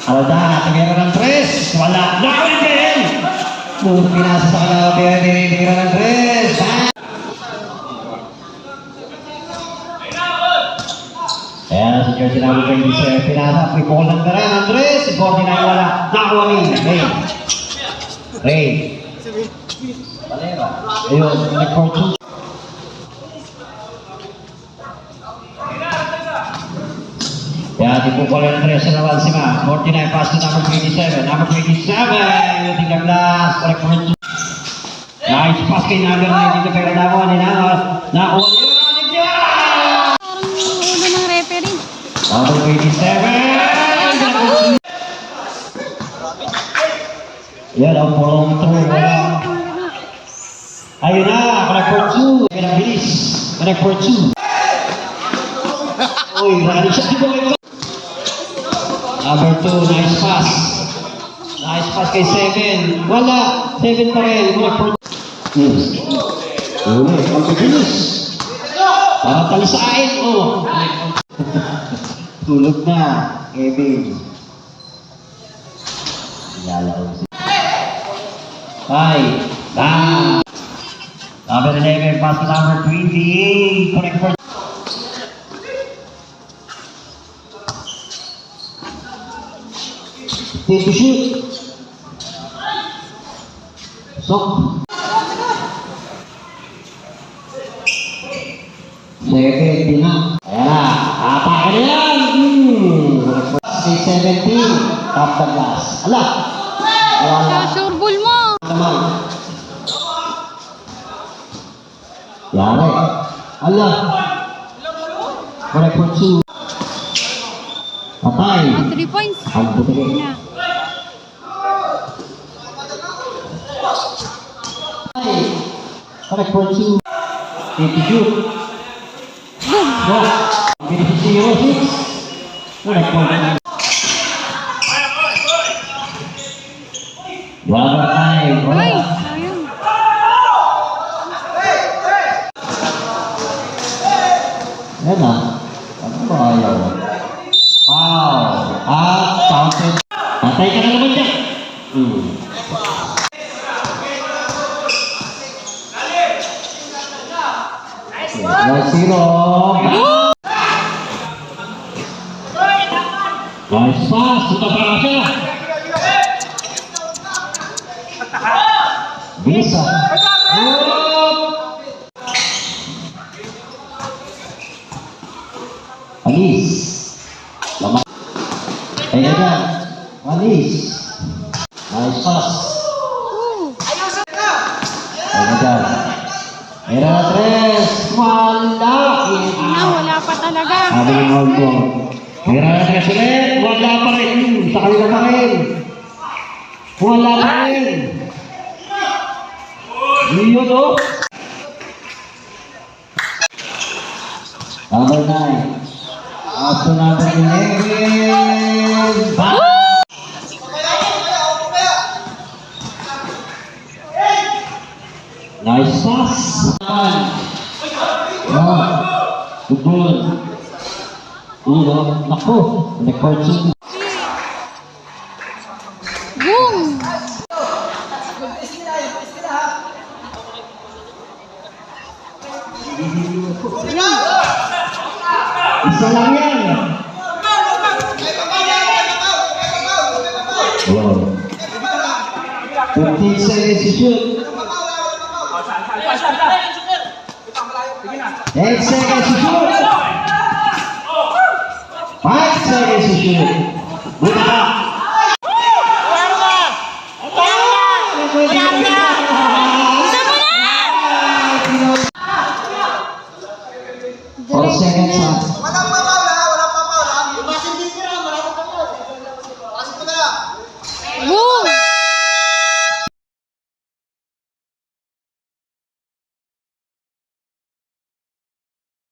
Alda, tumira ng 3. Wala. Nakawin din! Puro pinasa sa kanila. Tumira ng 3. Ayan, si Jersey number 27. Pinasa. Pipukol ng tara. Andres. Si 49 wala. Nakakuha ni Ray. Valera. Ayun. Nag-court 2. Ayan, pipukol ng 3 na naman si Ma. 49 pass to number 27. Number 27. Yung tingnan glass. Correct for 2. Nice pass kay number 9. Dito pero nakuha ni Nangos. Nakuha ni number 27! Yan ang follow through. Ayun na, connect for 2. Yan ang bilis. Connect for 2. Uy, rally siya. Number 2, nice pass. Nice pass kay 7. Wala, 7 pa rin. Connect for 2. Uy, ang bilis. Para talisain. Oh. Tulog na, Kevin. Lalaon siya. Hi. Number 11, pass to number 28. Connect for... Take to shoot. Sok. 7, na. Ayan na. Atake na yan. 17. Top the glass. Ala. Wala. Sure ball mo. Naman. Yari. Ala. Correct for 2. Patay. 3 points. Ang buti. Correct for 2. 82. Go. 0-6. Correct for 2. Wala tayo. Ay, sayang. Yan na. Ano ba ayaw? Wow. At counted. Patay ka na naman dyan. Nice 0. Nice pass. Suta para siya. Bisa. Alis. Lama. Ayan dyan. Alis. Nice pass. Ayan dyan. Era na 3. Malaki. Wala pa talaga. Sabi ng hold ko. Era na 3 ulit. Wala pa rin. Sa kanila pa rin. Wala pa rin. Yun o. Number 9. Up to number 11. Nice pass. Good. Ulo. Naku. Recording. Boom! Isa lang yan. Wow. 15 seconds to shoot. 8 seconds to shoot. 5 seconds to shoot. Buta ka. Four seconds.